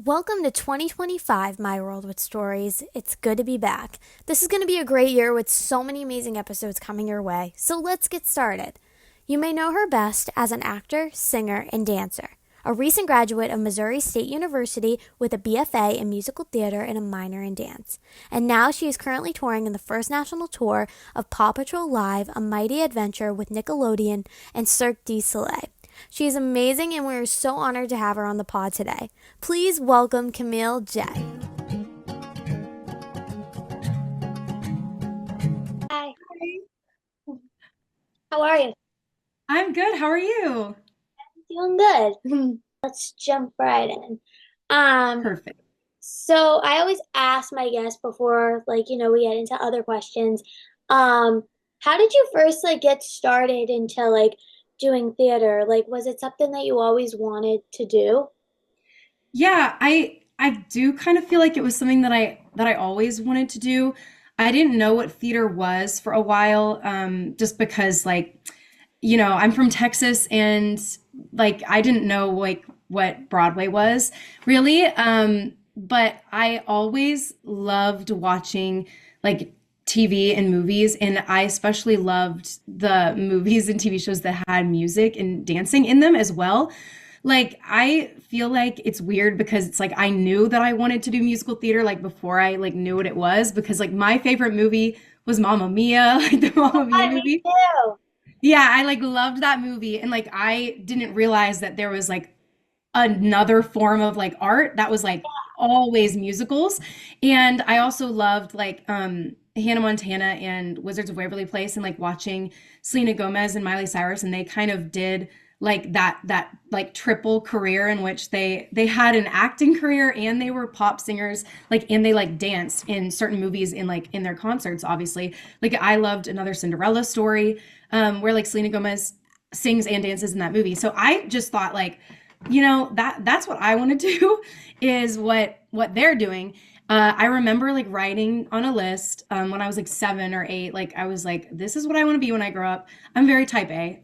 Welcome to 2025, My World with Stories. It's good to be back. This is going to be a great year with so many amazing episodes coming your way, so let's get started. You may know her best as an actor, singer, and dancer. A recent graduate of Missouri State University with a BFA in musical theater and a minor in dance. And now she is currently touring in the first national tour of Paw Patrol Live, A Mighty Adventure with Nickelodeon and Cirque du Soleil. She is amazing, and we are so honored to have her on the pod today. Please welcome Camille Jett. Hi, how are you? I'm good. How are you? Doing good. Let's jump right in. Um, Perfect. so I always ask my guests before, we get into other questions. Um, how did you first get started into doing theater? Was it something that you always wanted to do? Yeah, I do kind of feel like it was something that I always wanted to do. I didn't know what theater was for a while, just because I'm from Texas and I didn't know what Broadway was really. But I always loved watching like TV and movies, and I especially loved the movies and TV shows that had music and dancing in them as well. I feel like it's weird because it's like I knew that I wanted to do musical theater before I knew what it was, because my favorite movie was Mamma Mia, like the Mamma Mia Hi, me movie. too. Yeah, I loved that movie, and I didn't realize that there was another form of art that was always musicals. And I also loved Hannah Montana and Wizards of Waverly Place, and watching Selena Gomez and Miley Cyrus, and they kind of did that triple career in which they had an acting career and they were pop singers, and they danced in certain movies in their concerts, obviously. I loved Another Cinderella Story, where Selena Gomez sings and dances in that movie. So I just thought that's what I want to do is what they're doing. I remember writing on a list, when I was 7 or 8. I was like, this is what I want to be when I grow up. I'm very type A,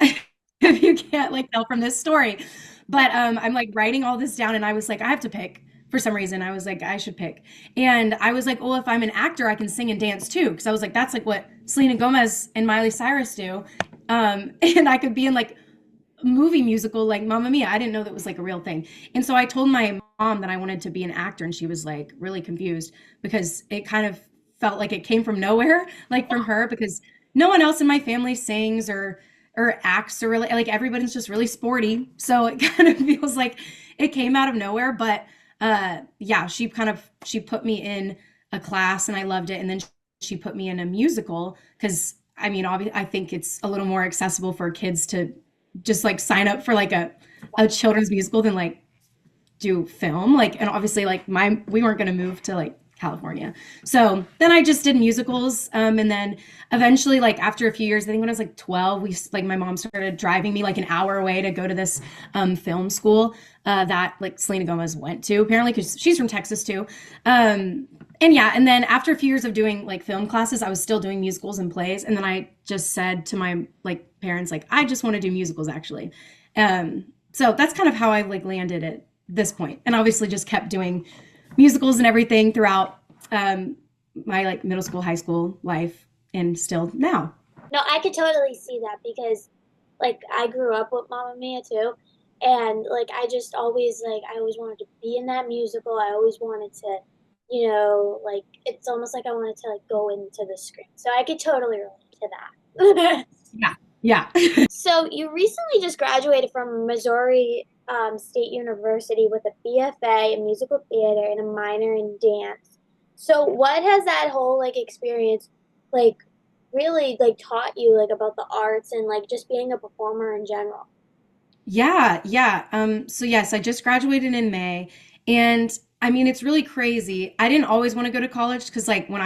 if you can't tell from this story. But I'm writing all this down, and I was like, I have to pick. For some reason, I was like, I should pick. And I was like, well, if I'm an actor, I can sing and dance too. Because I was like, that's what Selena Gomez and Miley Cyrus do. And I could be in movie musical like Mamma Mia. I didn't know that was a real thing. And so I told my mom that I wanted to be an actor, and she was really confused because it kind of felt like it came from nowhere, from her, because no one else in my family sings or acts, or really everybody's just really sporty. So it kind of feels like it came out of nowhere. But yeah, she put me in a class and I loved it. And then she put me in a musical because I think it's a little more accessible for kids to just sign up for a children's musical than do film. And obviously we weren't going to move to California. So then I just did musicals. And then eventually, after a few years, I think when I was 12, my mom started driving me an hour away to go to this film school that Selena Gomez went to, apparently, because she's from Texas too. And yeah, and then after a few years of doing film classes, I was still doing musicals and plays. And then I just said to my parents, I just want to do musicals, actually. So that's kind of how I landed at this point. And obviously just kept doing musicals and everything throughout my middle school, high school life, and still now. No, I could totally see that because I grew up with Mamma Mia too. And I just always I always wanted to be in that musical. I always wanted to, it's almost like I wanted to go into the screen. So I could totally relate to that. Yeah. Yeah. So you recently just graduated from Missouri State University with a BFA in musical theater and a minor in dance. So what has that whole experience like really taught you about the arts and just being a performer in general? Yeah, yeah. So yes, I just graduated in May, and it's really crazy. I didn't always want to go to college because when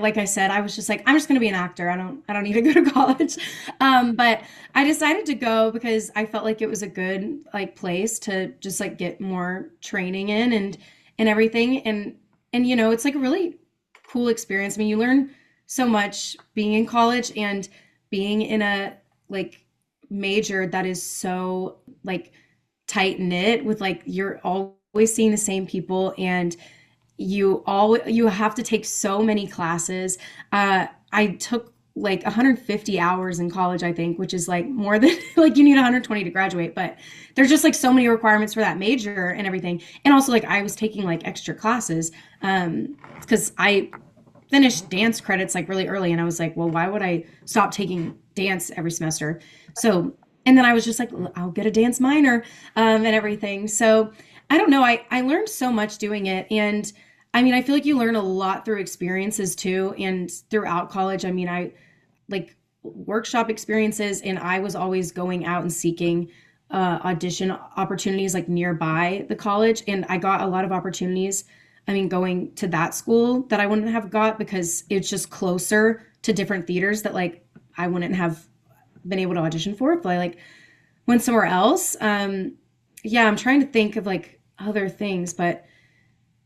like I said, I was just I'm just going to be an actor. I don't need to go to college. But I decided to go because I felt like it was a good place to just get more training in and everything. And it's a really cool experience. You learn so much being in college and being in a major that is so tight knit with you're all always seeing the same people, and you have to take so many classes. I took like 150 hours in college, I think, which is like more than like you need 120 to graduate, but there's just like so many requirements for that major and everything. And also like I was taking like extra classes because I finished dance credits like really early, and I was like, well, why would I stop taking dance every semester? So, and then I was just like, I'll get a dance minor and everything. So I don't know. I learned so much doing it. And I mean, I feel like you learn a lot through experiences too. And throughout college, I mean, I like workshop experiences, and I was always going out and seeking audition opportunities like nearby the college. And I got a lot of opportunities. I mean, going to that school that I wouldn't have got because it's just closer to different theaters that like I wouldn't have been able to audition for if I like went somewhere else. Yeah, I'm trying to think of like other things, but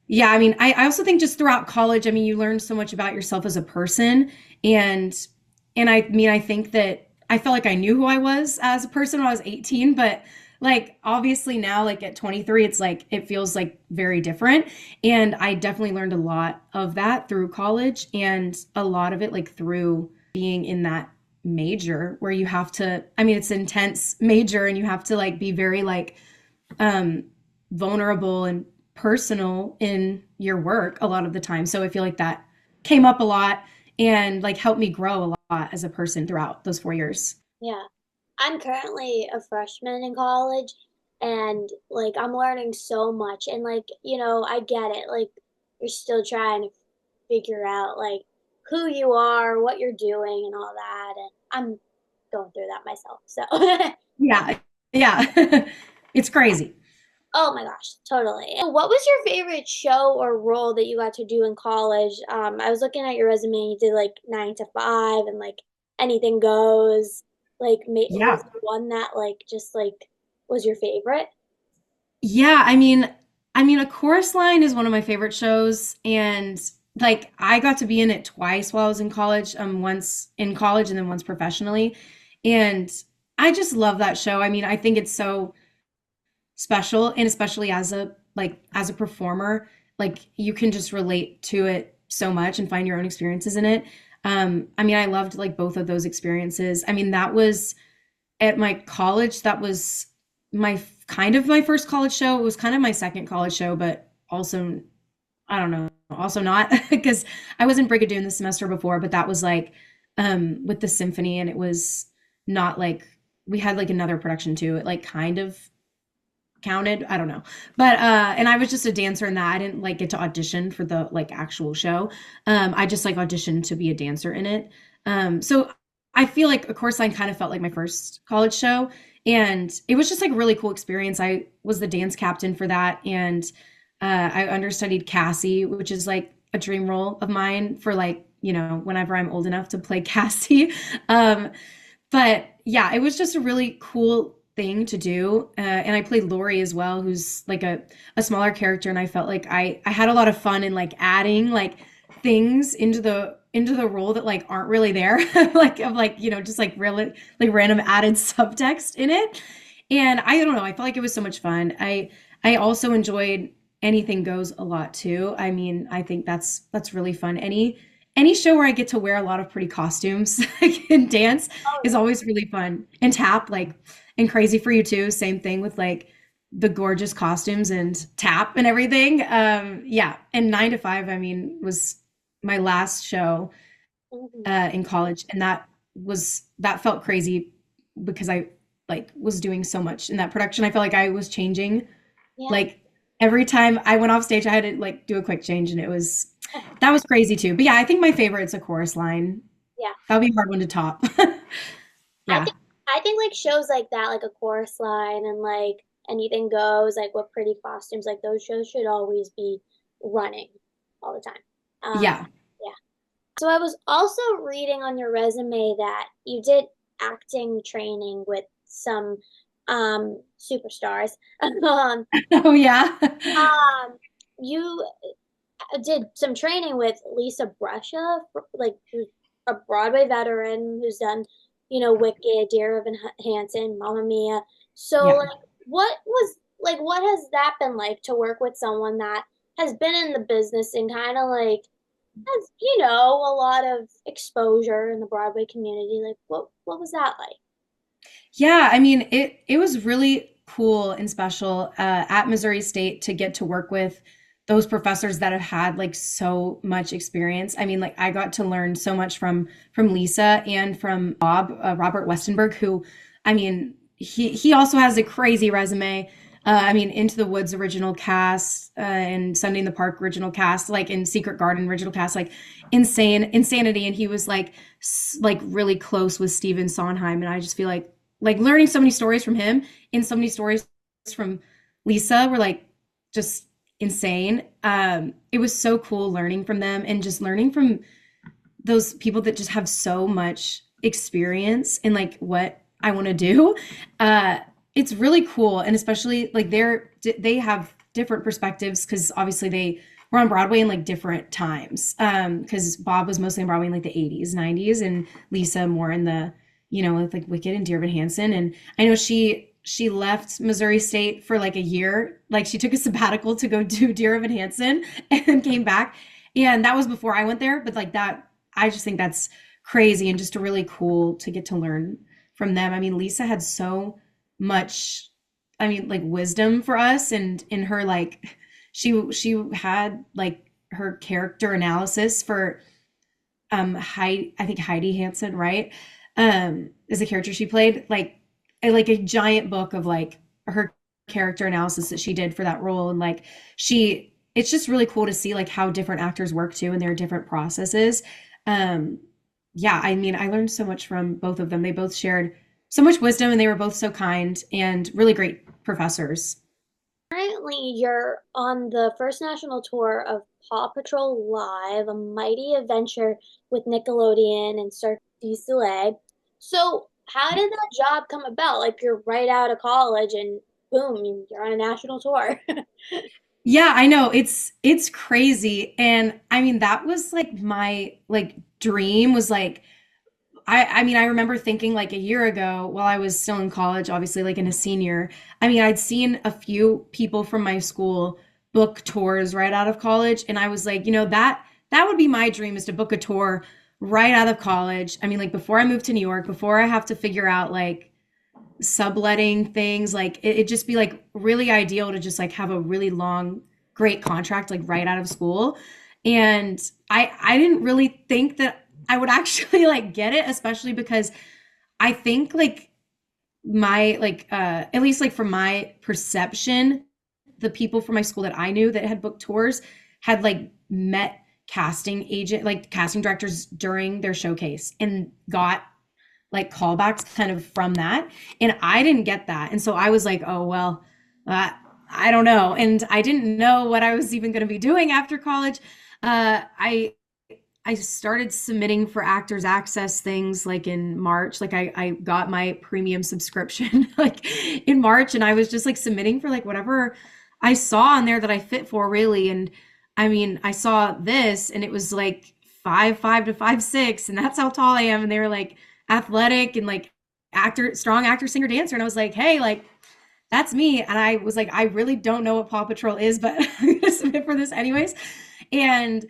yeah, I mean, I also think just throughout college, I mean, you learn so much about yourself as a person, and I mean, I think that I felt like I knew who I was as a person when I was 18, but like obviously now, like at 23, it's like it feels like very different. And I definitely learned a lot of that through college, and a lot of it like through being in that major where you have to, I mean, it's an intense major, and you have to like be very like um vulnerable and personal in your work a lot of the time. So I feel like that came up a lot and like helped me grow a lot as a person throughout those 4 years. Yeah. I'm currently a freshman in college and like I'm learning so much and like, I get it. Like you're still trying to figure out like who you are, what you're doing and all that and I'm going through that myself. So Yeah. Yeah. It's crazy. oh my gosh, totally. And what was your favorite show or role that you got to do in college? I was looking at your resume, you did like 9 to 5 and like anything goes. Like, was Yeah. there one that like just like was your favorite? Yeah, I mean, A Chorus Line is one of my favorite shows, and like I got to be in it twice while I was in college, once in college and then once professionally, and I just love that show. I mean, I think it's so special, and especially as a performer, like you can just relate to it so much and find your own experiences in it. I mean, I loved like both of those experiences. I mean, that was at my college, that was my kind of my first college show. It was kind of my second college show, but also I don't know, also not because I was in Brigadoon the semester before, but that was like with the symphony, and it was not like we had like another production too. It like kind of counted. I don't know. But and I was just a dancer in that. I didn't like get to audition for the like actual show. I just like auditioned to be a dancer in it. So I feel like A Course Line kind of felt like my first college show, and it was just like a really cool experience. I was the dance captain for that, and I understudied Cassie, which is like a dream role of mine for like, whenever I'm old enough to play Cassie. Um, but yeah, it was just a really cool thing to do. And I played Lori as well, who's like a smaller character. And I felt like I had a lot of fun in like adding like things into the role that like aren't really there, like of like, just like really like random added subtext in it. And I don't know, I felt like it was so much fun. I also enjoyed Anything Goes a lot too. I mean, I think that's really fun. Any show where I get to wear a lot of pretty costumes like, and dance Oh is always really fun. And Tap, like, and Crazy for You too. Same thing with like the gorgeous costumes and Tap and everything. Yeah. And 9 to 5, I mean, was my last show yeah. in college, and that felt crazy because I like was doing so much in that production. I felt like I was changing Yeah. like every time I went off stage, I had to like do a quick change, and that was crazy too. But yeah, I think my favorite's A Chorus Line. Yeah. That would be a hard one to top. I Yeah. think I think like shows like that, like a chorus line and like anything goes, like with pretty costumes, like those shows should always be running all the time. Yeah. Yeah. So I was also reading on your resume that you did acting training with some superstars. Um, Oh yeah. you did some training with Lisa Brescia, like who's a Broadway veteran who's done, Wicked, Dear Evan Hansen, Mamma Mia. So Yeah. like what was like what has that been like to work with someone that has been in the business and kind of like has, a lot of exposure in the Broadway community? Like what was that like? Yeah, I mean, it was really cool and special at Missouri State to get to work with those professors that have had like so much experience. I mean, like I got to learn so much from Lisa and from Bob Robert Westenberg, who, I mean, he also has a crazy resume. I mean, Into the Woods original cast and Sunday in the Park original cast, like in Secret Garden original cast, like insanity. And he was like really close with Stephen Sondheim, and I just feel like learning so many stories from him and so many stories from Lisa were like just insane. It was so cool learning from them and just learning from those people that just have so much experience in like what I want to do. Uh, it's really cool, and especially like they have different perspectives because obviously they were on Broadway in like different times. Because Bob was mostly on Broadway in like the 80s, 90s, and Lisa more in the with like Wicked and Dear Evan Hansen. And I know she left Missouri State for like a year. Like she took a sabbatical to go do Dear Evan Hansen and then came back. And that was before I went there. But like that, I just think that's crazy and just really cool to get to learn from them. I mean, Lisa had so much, I mean, like wisdom for us, and in her like she had like her character analysis for Heidi, I think Heidi Hansen, right? Is the character she played, like a giant book of like her character analysis that she did for that role. And like it's just really cool to see like how different actors work too and their different processes. Um, yeah, I mean, I learned so much from both of them. They both shared so much wisdom, and they were both so kind and really great professors. Currently, you're on the first national tour of Paw Patrol Live, a mighty adventure with Nickelodeon and Cirque du Soleil. So, how did that job come about? Like, you're right out of college and boom, you're on a national tour. Yeah, I know. It's crazy. And I mean, that was like my like dream was like I mean, I remember thinking like a year ago while I was still in college, obviously like in a senior. I mean, I'd seen a few people from my school book tours right out of college, and I was like, that would be my dream, is to book a tour right out of college. I mean, like before I moved to New York, before I have to figure out like subletting things, like it'd just be like really ideal to just like have a really long great contract like right out of school. And I didn't really think that I would actually like get it, especially because I think like my like at least like from my perception, the people from my school that I knew that had booked tours had like met casting directors during their showcase and got like callbacks kind of from that. And I didn't get that. And so I was like, oh, well, uh, I don't know. And I didn't know what I was even going to be doing after college. I started submitting for Actors Access things like in March. Like I got my premium subscription like in March, and I was just like submitting for like whatever I saw on there that I fit for really. And I mean, I saw this and it was like 5'5" to 5'6", and that's how tall I am. And they were like athletic and like strong actor, singer, dancer. And I was like, hey, like that's me. And I was like, I really don't know what Paw Patrol is, but I'm gonna submit for this anyways. And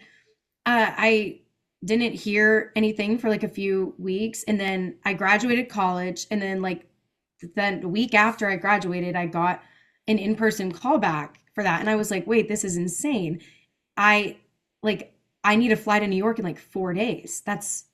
I didn't hear anything for like a few weeks, and then I graduated college, and then the week after I graduated I got an in-person callback for that, and I was like, wait, this is insane. I like I need to fly to New York in like 4 days. That's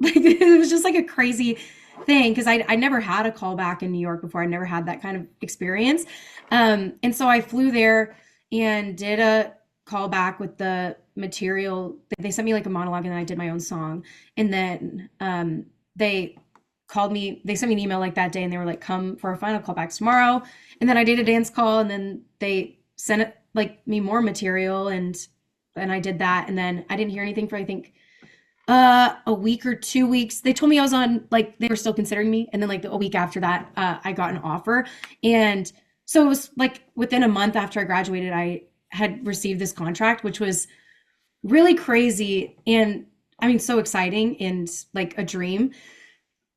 like it was just like a crazy thing because I never had a callback in New York before. I never had that kind of experience. And so I flew there and did a callback with the material. They sent me like a monologue, and then I did my own song. And then they they sent me an email like that day, and they were like, come for a final callback tomorrow. And then I did a dance call, and then they sent it like me more material, and I did that. And then I didn't hear anything for I think a week or 2 weeks. They told me I was on, like they were still considering me, and then like a week after that I got an offer. And so it was like within a month after I graduated I had received this contract, which was really crazy, and I mean so exciting and like a dream.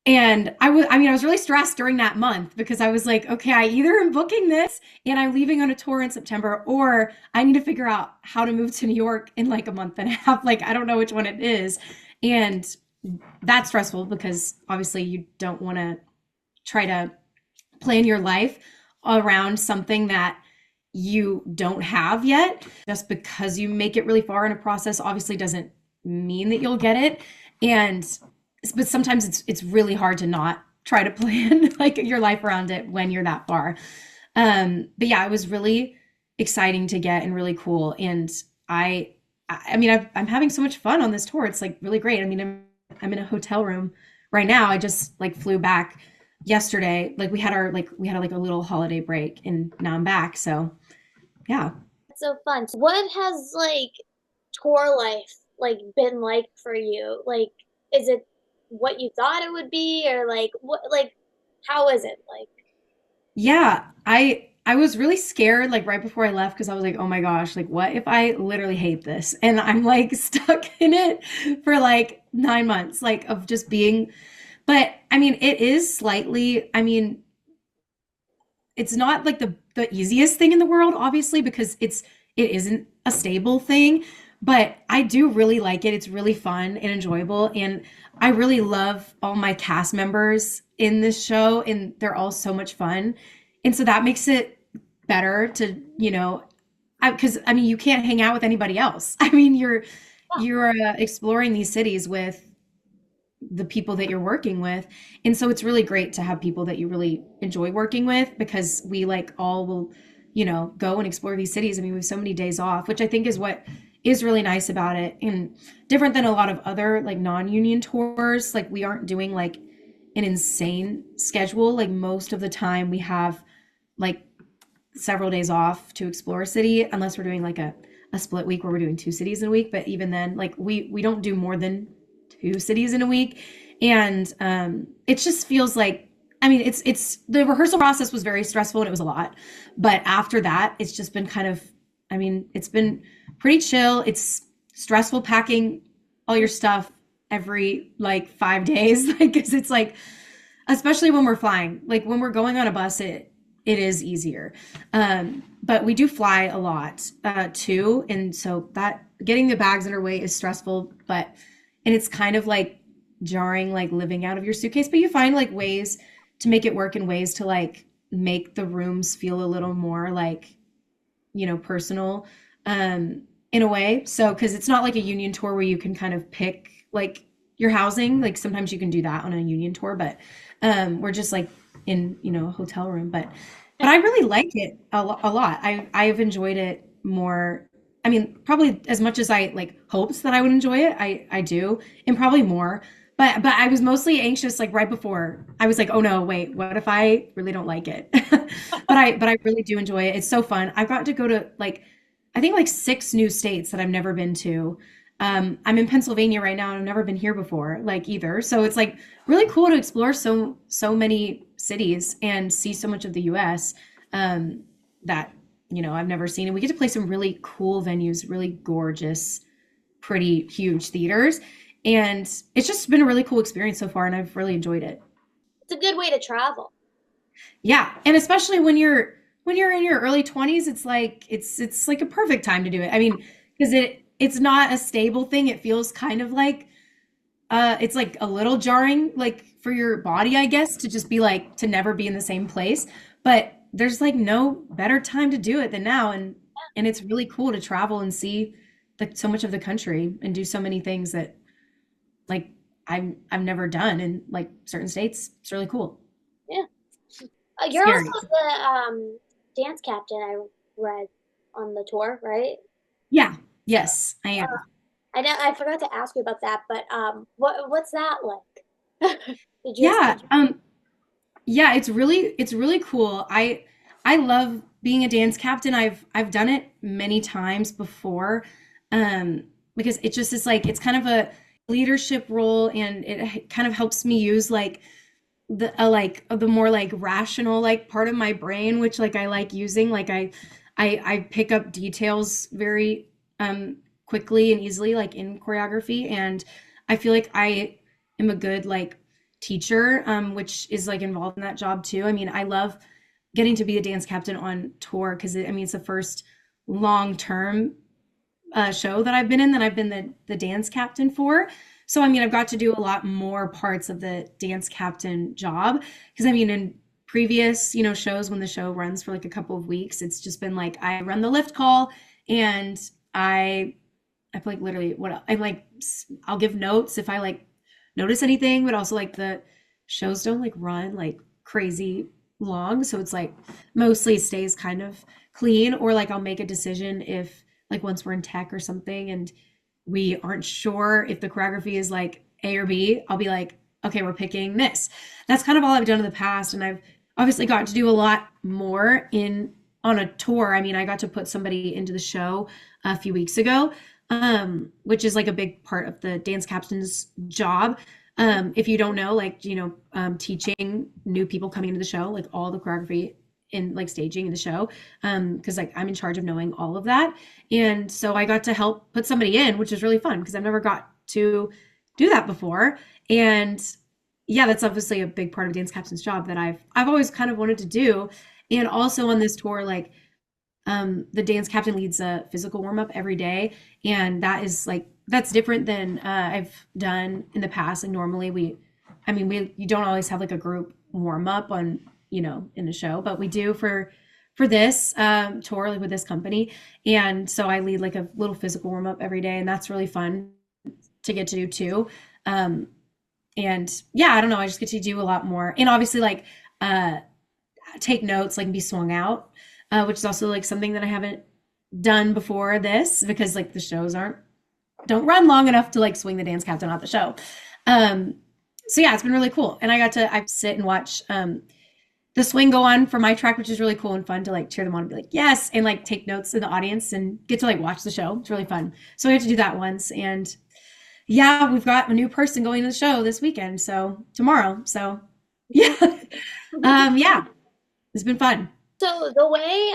And I was really stressed during that month because I was like, okay, I either am booking this and I'm leaving on a tour in September, or I need to figure out how to move to New York in like a month and a half. Like, I don't know which one it is. And that's stressful because obviously you don't want to try to plan your life around something that you don't have yet. Just because you make it really far in a process obviously doesn't mean that you'll get it. And but sometimes it's really hard to not try to plan like your life around it when you're that far. But yeah, it was really exciting to get and really cool. And I mean, I'm having so much fun on this tour. It's like really great. I mean, I'm in a hotel room right now. I just like flew back yesterday. Like we had like a little holiday break, and now I'm back. So yeah. It's so fun. So what has like tour life like been like for you? Like, is it what you thought it would be, or like what like how is it like? Yeah, I was really scared like right before I left because I was like, "Oh my gosh, like what if I literally hate this and I'm like stuck in it for like 9 months like of just being." But I mean, it is slightly, I mean, it's not like the easiest thing in the world obviously because it isn't a stable thing, but I do really like it. It's really fun and enjoyable, and I really love all my cast members in this show, and they're all so much fun. And so that makes it better to, because I mean, you can't hang out with anybody else. I mean, you're exploring these cities with the people that you're working with. And so it's really great to have people that you really enjoy working with because we like all will, go and explore these cities. I mean, we have so many days off, which I think is what is really nice about it and different than a lot of other like non-union tours. Like we aren't doing like an insane schedule. Like most of the time we have like several days off to explore a city unless we're doing like a split week where we're doing two cities in a week. But even then, like we don't do more than two cities in a week. And it just feels like, I mean, it's the rehearsal process was very stressful and it was a lot. But after that, it's just been kind of, I mean, it's been pretty chill. It's stressful packing all your stuff every like 5 days, like, because it's like, especially when we're flying, like when we're going on a bus, it is easier. But we do fly a lot too, and so that getting the bags underway is stressful, but and it's kind of like jarring, like living out of your suitcase. But you find like ways to make it work and ways to like make the rooms feel a little more like personal in a way. So because it's not like a union tour where you can kind of pick like your housing. Like sometimes you can do that on a union tour, but we're just like in a hotel room. But I really like it a lot. I've enjoyed it more. I mean, probably as much as I like hoped that I would enjoy it. I do, and probably more. But I was mostly anxious like right before. I was like, oh no, wait, what if I really don't like it? But I really do enjoy it. It's so fun. I've got to go to like I think like 6 new states that I've never been to. I'm in Pennsylvania right now and I've never been here before, like either. So it's like really cool to explore so many cities and see so much of the US that I've never seen. And we get to play some really cool venues, really gorgeous, pretty huge theaters. And it's just been a really cool experience so far and I've really enjoyed it. It's a good way to travel. Yeah, and especially when you're in your early 20s, it's like it's like a perfect time to do it. I mean, because it's not a stable thing. It feels kind of like it's like a little jarring like for your body, I guess, to just be like to never be in the same place. But there's like no better time to do it than now and it's really cool to travel and see like so much of the country and do so many things that like I've never done in like certain states. It's really cool. Yeah. You're Scary. also the dance captain I read on the tour, right? Yeah. Yes, I am. I know I forgot to ask you about that, but what's that like? Did you Yeah. Yeah, it's really cool. I love being a dance captain. I've done it many times before. Because it just is like it's kind of a leadership role and it kind of helps me use like the more like rational like part of my brain which like I like using like I pick up details very quickly and easily like in choreography and I feel like I am a good like teacher, which is like involved in that job too. I mean, I love getting to be a dance captain on tour because I mean, it's the first long-term show that I've been in that I've been the dance captain for. So I mean, I've got to do a lot more parts of the dance captain job because I mean, in previous, shows when the show runs for like a couple of weeks, it's just been like I run the lift call and I feel like literally what I'm like I'll give notes if I like notice anything, but also like the shows don't like run like crazy long, so it's like mostly stays kind of clean, or like I'll make a decision if like once we're in tech or something and we aren't sure if the choreography is like A or B, I'll be like, okay, we're picking this. That's kind of all I've done in the past, and I've obviously got to do a lot more in on a tour. I mean, I got to put somebody into the show a few weeks ago, which is like a big part of the dance captain's job. If you don't know, like, teaching new people coming into the show, like all the choreography in like staging in the show, because like I'm in charge of knowing all of that. And so I got to help put somebody in, which is really fun because I've never got to do that before. And yeah, that's obviously a big part of dance captain's job that I've always kind of wanted to do. And also on this tour, like the dance captain leads a physical warm up every day, and that is like that's different than I've done in the past. And normally we you don't always have like a group warm up on in the show, but we do for this tour like with this company, and so I lead like a little physical warm up every day, and that's really fun to get to do too. And yeah, I don't know, I just get to do a lot more, and obviously like take notes, like be swung out, which is also like something that I haven't done before this because like the shows don't run long enough to like swing the dance captain off the show. So yeah, it's been really cool. And I sit and watch the swing go on for my track, which is really cool and fun to like cheer them on and be like, yes, and like take notes in the audience and get to like watch the show. It's really fun. So we have to do that once. And yeah, we've got a new person going to the show this weekend. So tomorrow. So yeah. Yeah, it's been fun. So the way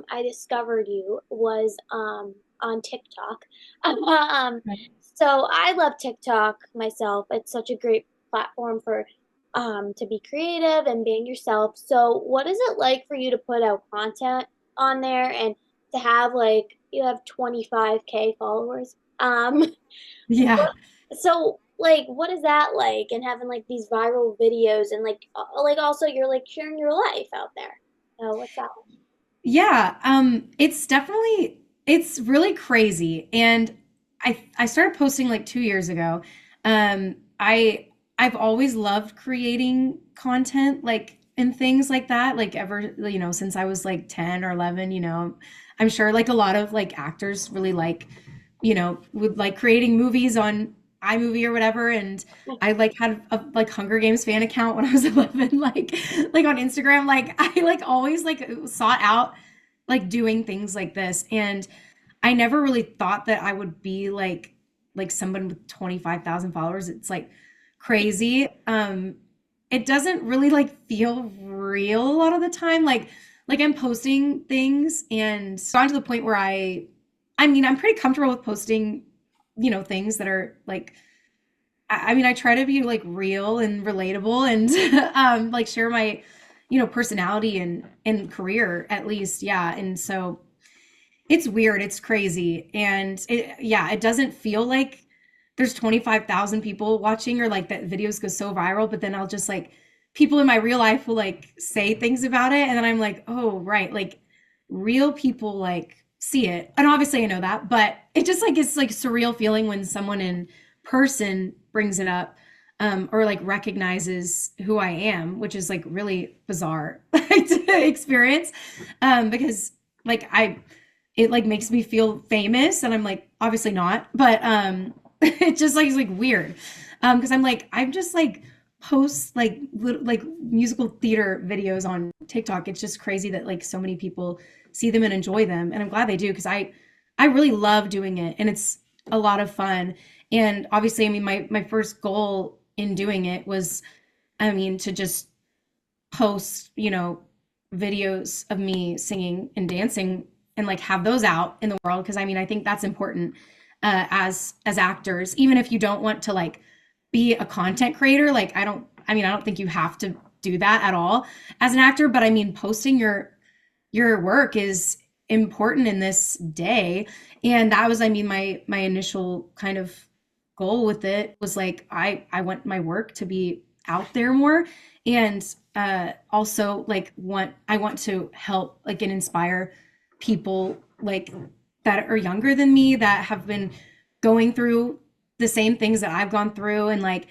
I discovered you was on TikTok. Right. So I love TikTok myself. It's such a great platform for to be creative and being yourself. So what is it like for you to put out content on there and to have like you have 25K followers? Yeah. So like what is that like and having like these viral videos and like also you're like sharing your life out there. Oh, what's that like? Yeah. It's really crazy. And I started posting like 2 years ago. I've always loved creating content like and things like that, like ever, since I was like 10 or 11, I'm sure like a lot of like actors really like, would like creating movies on iMovie or whatever. And I like had a like Hunger Games fan account when I was 11, like on Instagram. Like I like always like sought out like doing things like this. And I never really thought that I would be like someone with 25,000 followers. It's like crazy. It doesn't really like feel real a lot of the time. Like I'm posting things and gone to the point where I mean, I'm pretty comfortable with posting, things that are like I mean, I try to be like real and relatable and like share my, personality and career at least. Yeah. And so it's weird, it's crazy. And it doesn't feel like there's 25,000 people watching or like that videos go so viral, but then I'll just like people in my real life will like say things about it and then I'm like, "Oh, right." Like real people like see it. And obviously I know that, but it just like it's like surreal feeling when someone in person brings it up or like recognizes who I am, which is like really bizarre to experience because like it like makes me feel famous and I'm like obviously not, but it just like is like weird because I'm just like post like like musical theater videos on TikTok. It's just crazy that like so many people see them and enjoy them, and I'm glad they do because I really love doing it and it's a lot of fun. And obviously, I mean, my first goal in doing it was, I mean, to just post, videos of me singing and dancing and like have those out in the world. Cause I mean, I think that's important as actors, even if you don't want to like be a content creator. Like I mean, I don't think you have to do that at all as an actor, but I mean, posting your work is important in this day. And that was, I mean, my initial kind of goal with it was like I want my work to be out there more. And also like I want to help like and inspire people like that are younger than me that have been going through the same things that I've gone through. And like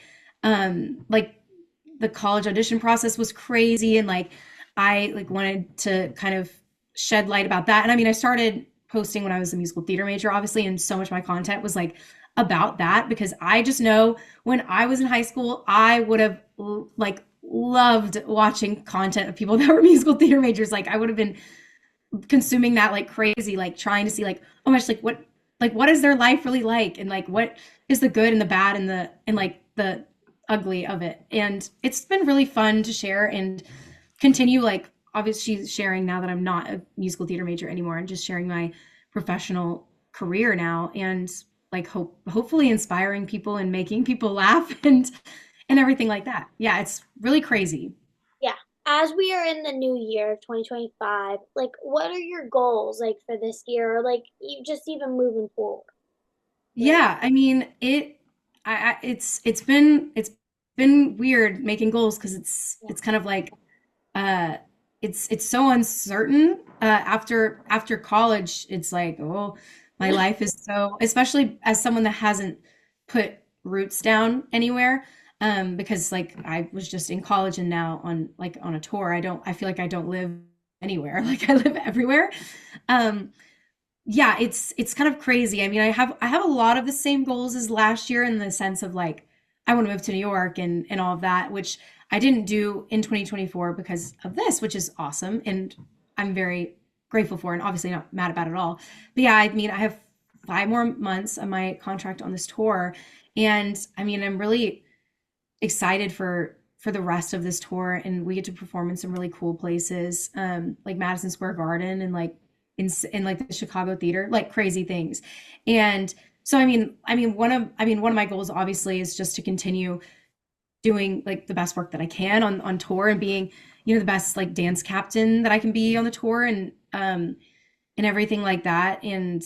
the college audition process was crazy, and like I like wanted to kind of shed light about that. And I mean, I started posting when I was a musical theater major, obviously, and so much of my content was like about that, because I just know when I was in high school, I would have like loved watching content of people that were musical theater majors. Like I would have been consuming that like crazy, like trying to see like, oh my gosh, like what is their life really like, and like what is the good and the bad and like the ugly of it. And it's been really fun to share and continue, like obviously sharing now that I'm not a musical theater major anymore, and just sharing my professional career now, and like hopefully inspiring people and making people laugh and everything like that. Yeah, it's really crazy. Yeah. As we are in the new year of 2025, like what are your goals like for this year, or like you just even moving forward? Yeah, I mean it's been weird making goals, because Yeah. it's kind of like uh it's so uncertain after college. It's like, oh, my life is so, especially as someone that hasn't put roots down anywhere, because like I was just in college and now on a tour. I feel like I don't live anywhere. Like I live everywhere. um yeah, it's kind of crazy. I mean, I have a lot of the same goals as last year, in the sense of like I want to move to New York and all of that, which I didn't do in 2024 because of this, which is awesome, and I'm very grateful for, and obviously not mad about it at all. But yeah, I mean, I have 5 more months of my contract on this tour, and I mean, I'm really excited for the rest of this tour, and we get to perform in some really cool places, like Madison Square Garden, and like in like the Chicago theater, like crazy things. And so I mean one of my goals obviously is just to continue doing like the best work that I can on tour, and being, the best like dance captain that I can be on the tour, and everything like that. And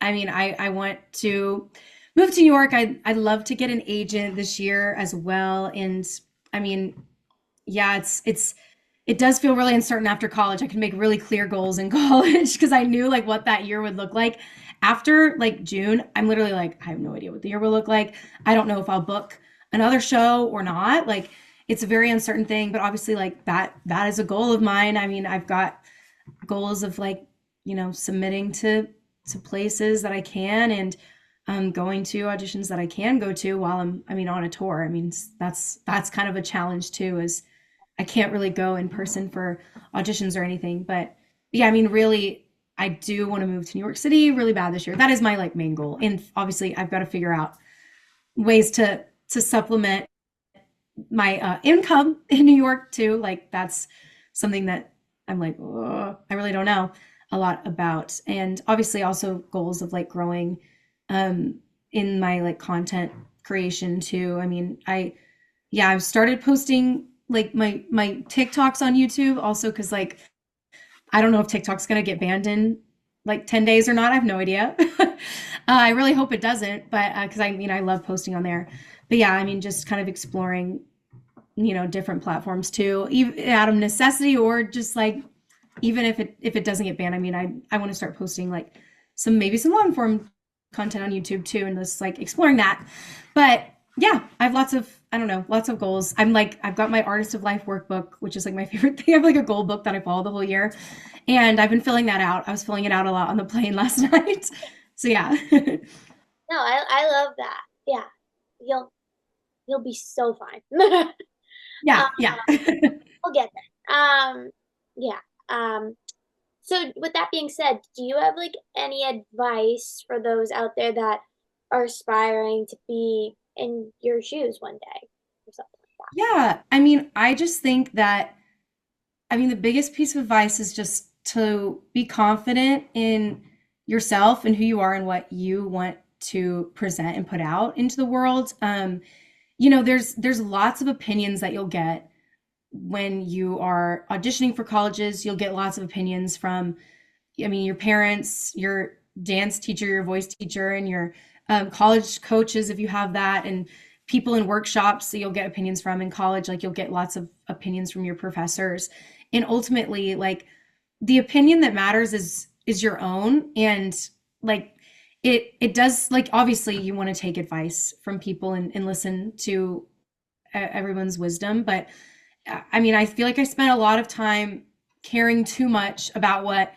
I mean, I want to move to New York. I'd love to get an agent this year as well. And I mean, yeah, it does feel really uncertain after college. I can make really clear goals in college because I knew like what that year would look like. After like June, I'm literally like, I have no idea what the year will look like. I don't know if I'll book another show or not. Like it's a very uncertain thing, but obviously like that is a goal of mine. I mean, I've got goals of like, submitting to places that I can, and going to auditions that I can go to while I'm on a tour. I mean, that's kind of a challenge too, is I can't really go in person for auditions or anything. But yeah, I mean, really, I do want to move to New York City really bad this year. That is my like main goal. And obviously, I've got to figure out ways to supplement my income in New York too. Like that's something that I'm like, oh, I really don't know a lot about. And obviously, also goals of like growing in my like content creation too. I mean, I've started posting like my TikToks on YouTube also, because like I don't know if TikTok's gonna get banned in like 10 days or not. I have no idea. I really hope it doesn't, but because I mean I love posting on there. But yeah, I mean just kind of exploring, different platforms too, even out of necessity, or just like even if it doesn't get banned. I mean I want to start posting like maybe some long form content on YouTube too, and just like exploring that. But yeah, I have lots of goals. I've got my Artist of Life workbook, which is like my favorite thing. I have like a goal book that I follow the whole year. And I've been filling that out. I was filling it out a lot on the plane last night. So yeah. No, I love that. Yeah. You'll you'll be so fine. uh, Yeah, yeah. we'll get there. Yeah. So with that being said, do you have like any advice for those out there that are aspiring to be in your shoes one day or something like Yeah. I mean, I just think that, I mean, the biggest piece of advice is just to be confident in yourself and who you are and what you want to present and put out into the world. there's lots of opinions that you'll get when you are auditioning for colleges. You'll get lots of opinions from, I mean, your parents, your dance teacher, your voice teacher, and your college coaches, if you have that, and people in workshops that you'll get opinions from in college. Like, you'll get lots of opinions from your professors. And ultimately, like, the opinion that matters is your own. And like, it does, like, obviously you want to take advice from people and listen to everyone's wisdom. But I mean, I feel like I spent a lot of time caring too much about what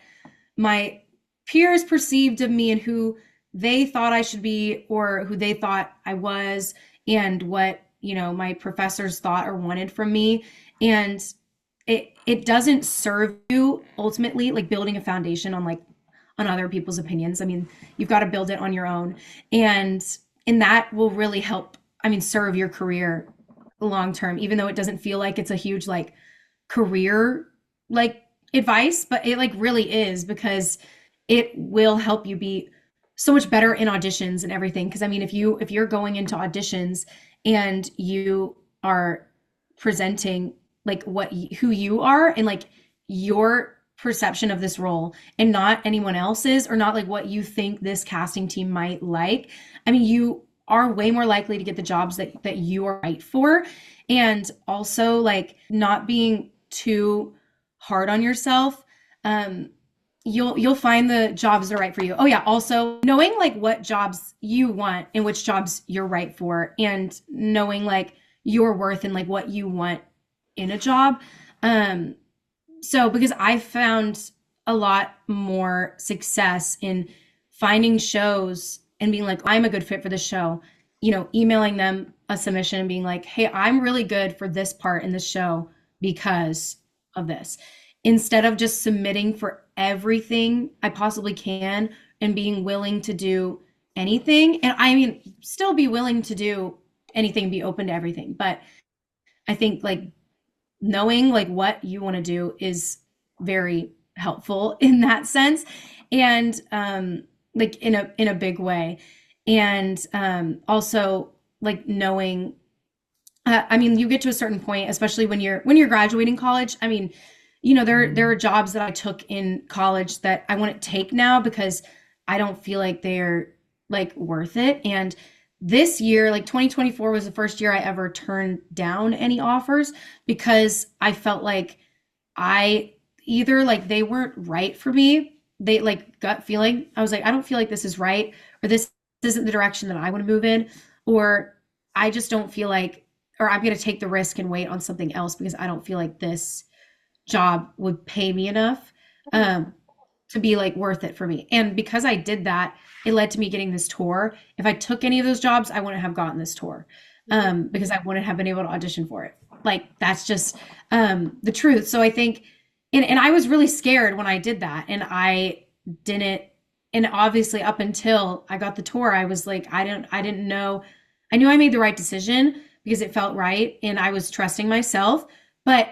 my peers perceived of me and who they thought I should be, or who they thought I was, and what, my professors thought or wanted from me. And it doesn't serve you ultimately, like, building a foundation on, like, on other people's opinions. I mean, you've got to build it on your own. And that will really help, I mean, serve your career long term, even though it doesn't feel like it's a huge, like, career, like, advice, but it, like, really is, because it will help you be so much better in auditions and everything. Because I mean, if you're going into auditions and you are presenting, like, who you are, and, like, your perception of this role, and not anyone else's, or not, like, what you think this casting team might like, I mean, you are way more likely to get the jobs that you are right for. And also, like, not being too hard on yourself. You'll find the jobs that are right for you. Oh yeah, also knowing, like, what jobs you want and which jobs you're right for, and knowing, like, your worth and, like, what you want in a job. So because I found a lot more success in finding shows and being like, I'm a good fit for this show, emailing them a submission and being like, hey, I'm really good for this part in this show because of this, instead of just submitting for everything I possibly can and being willing to do anything. And I mean, still be willing to do anything, be open to everything. But I think, like, knowing, like, what you want to do is very helpful in that sense. And like, in a big way. And also, like, knowing, I mean, you get to a certain point, especially when you're graduating college. I mean, there are jobs that I took in college that I wouldn't take now because I don't feel like they're, like, worth it. And this year, like, 2024 was the first year I ever turned down any offers, because I felt like I either, like, they weren't right for me. They, like, gut feeling. I was like, I don't feel like this is right, or this isn't the direction that I want to move in, or I just don't feel like, or I'm going to take the risk and wait on something else because I don't feel like this job would pay me enough to be, like, worth it for me. And because I did that, it led to me getting this tour. If I took any of those jobs, I wouldn't have gotten this tour because I wouldn't have been able to audition for it. Like, that's just the truth. So I think, and I was really scared when I did that, and I didn't, and obviously up until I got the tour, I was like, I didn't know. I knew I made the right decision because it felt right and I was trusting myself, but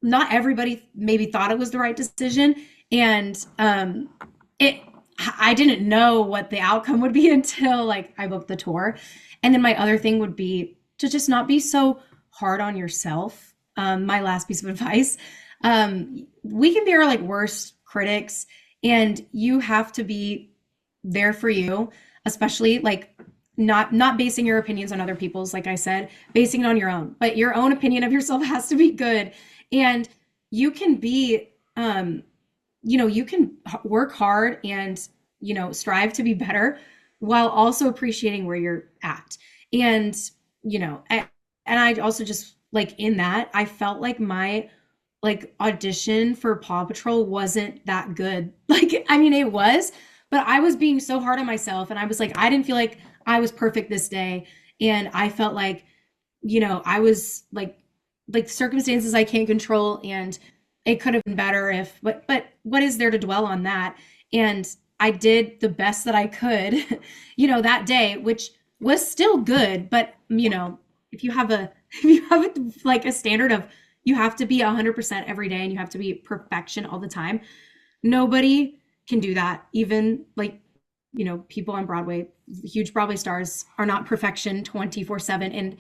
not everybody maybe thought it was the right decision. And I didn't know what the outcome would be until, like, I booked the tour. And then my other thing would be to just not be so hard on yourself. My last piece of advice, we can be our, like, worst critics, and you have to be there for you, especially, like, not basing your opinions on other people's, like I said, basing it on your own. But your own opinion of yourself has to be good. And you can be, you can work hard and, strive to be better while also appreciating where you're at. And, I also just, like, in that, I felt like my, like, audition for Paw Patrol wasn't that good. Like, I mean, it was, but I was being so hard on myself, and I was like, I didn't feel like I was perfect this day. And I felt like, I was like circumstances I can't control, and it could have been better if, but what is there to dwell on that? And I did the best that I could, that day, which was still good. But, if you have like a standard of, you have to be 100% every day and you have to be perfection all the time, nobody can do that. Even, like, people on Broadway, huge Broadway stars, are not perfection 24/7.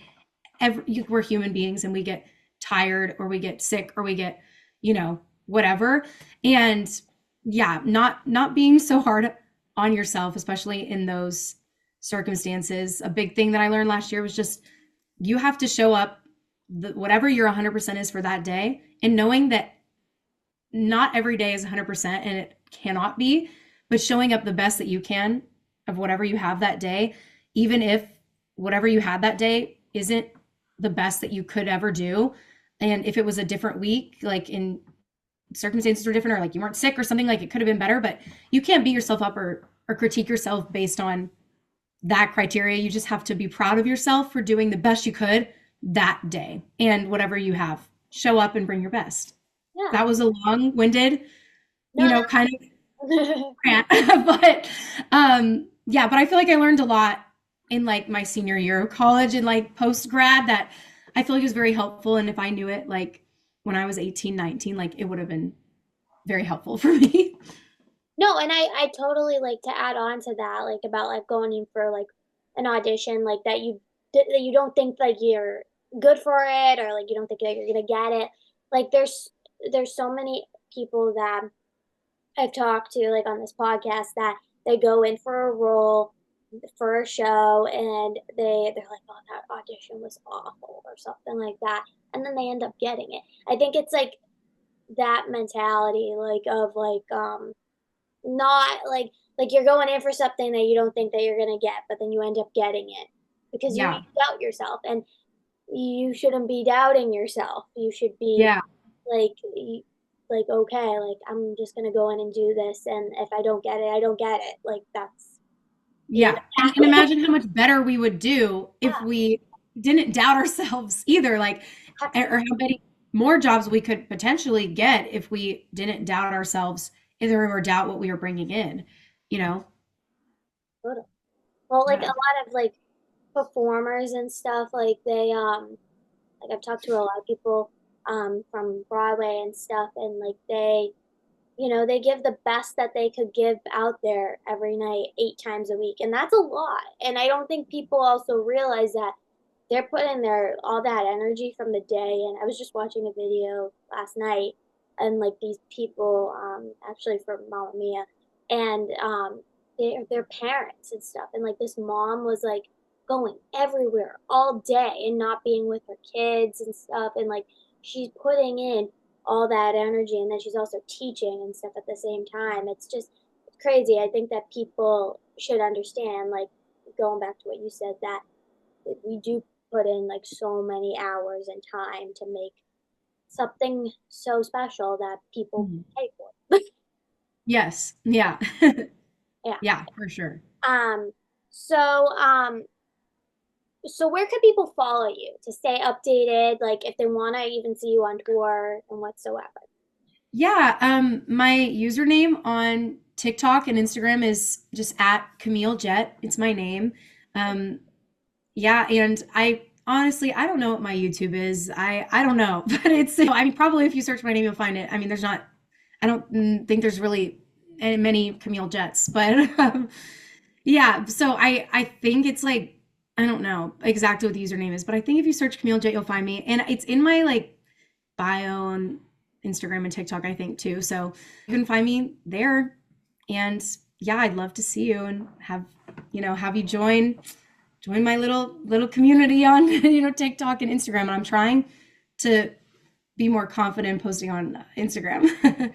And we're human beings, and we get tired, or we get sick, or we get, whatever. And yeah, not being so hard on yourself, especially in those circumstances. A big thing that I learned last year was just, you have to show up whatever your 100% is for that day, and knowing that not every day is 100%, and it cannot be, but showing up the best that you can of whatever you have that day, even if whatever you had that day isn't the best that you could ever do. And if it was a different week, like in circumstances were different, or like you weren't sick or something, like it could have been better, but you can't beat yourself up or critique yourself based on that criteria. You just have to be proud of yourself for doing the best you could that day, and whatever you have, show up and bring your best. Yeah. That was a long-winded, kind of rant, but but I feel like I learned a lot in like my senior year of college and like post grad that I feel like it was very helpful. And if I knew it like when I was 18, 19, like it would have been very helpful for me. No, and I totally like to add on to that, like about like going in for like an audition, like that you don't think like you're good for it, or like you don't think that you're gonna get it. Like there's so many people that I've talked to like on this podcast that they go in for a role, for a show, and they're like, oh, that audition was awful or something like that, and then they end up getting it. I think it's like that mentality, like of like not like you're going in for something that you don't think that you're gonna get, but then you end up getting it because you doubt yourself, and you shouldn't be doubting yourself. You should be like okay, like I'm just gonna go in and do this, and if I don't get it, I don't get it. Like that's and imagine how much better we would do if we didn't doubt ourselves either, like, or how many more jobs we could potentially get if we didn't doubt ourselves either, or doubt what we were bringing in, Totally. Well, like a lot of like performers and stuff, like they like I've talked to a lot of people from Broadway and stuff, and like they they give the best that they could give out there every night, 8 times a week, and that's a lot. And I don't think people also realize that they're putting all that energy from the day. And I was just watching a video last night, and like these people actually from Mamma Mia, and they're parents and stuff, and like this mom was like going everywhere all day and not being with her kids and stuff, and like she's putting in all that energy, and then she's also teaching and stuff at the same time. It's crazy. I think that people should understand, like going back to what you said, that we do put in like so many hours and time to make something so special that people pay for. Yes. Yeah. Yeah. Yeah, for sure. So where can people follow you to stay updated, like if they want to even see you on tour and whatsoever? Yeah, my username on TikTok and Instagram is just at Camille Jett. It's my name. Yeah, and I honestly, I don't know what my YouTube is. I don't know, but probably if you search my name, you'll find it. I mean, I don't think there's really many Camille Jetts, but yeah, so I think it's like, I don't know exactly what the username is, but I think if you search Camille Jett, you'll find me. And it's in my like bio on Instagram and TikTok, I think too. So you can find me there. And yeah, I'd love to see you and have you join my little community on, TikTok and Instagram. And I'm trying to be more confident posting on Instagram. Yeah.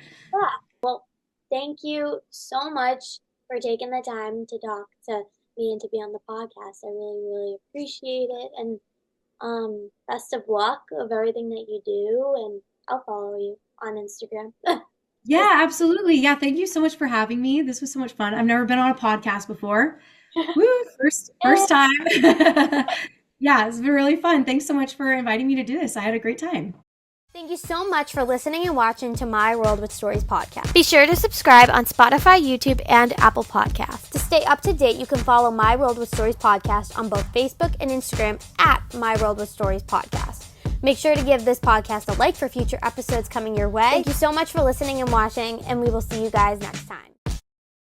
Well, thank you so much for taking the time to talk to me and to be on the podcast. I really, really appreciate it. And best of luck of everything that you do. And I'll follow you on Instagram. Yeah, absolutely. Yeah, thank you so much for having me. This was so much fun. I've never been on a podcast before. Woo, first time. Yeah, it's been really fun. Thanks so much for inviting me to do this. I had a great time. Thank you so much for listening and watching to My World with Stories podcast. Be sure to subscribe on Spotify, YouTube, and Apple Podcasts. To stay up to date, you can follow My World with Stories podcast on both Facebook and Instagram at My World with Stories podcast. Make sure to give this podcast a like for future episodes coming your way. Thank you so much for listening and watching, and we will see you guys next time.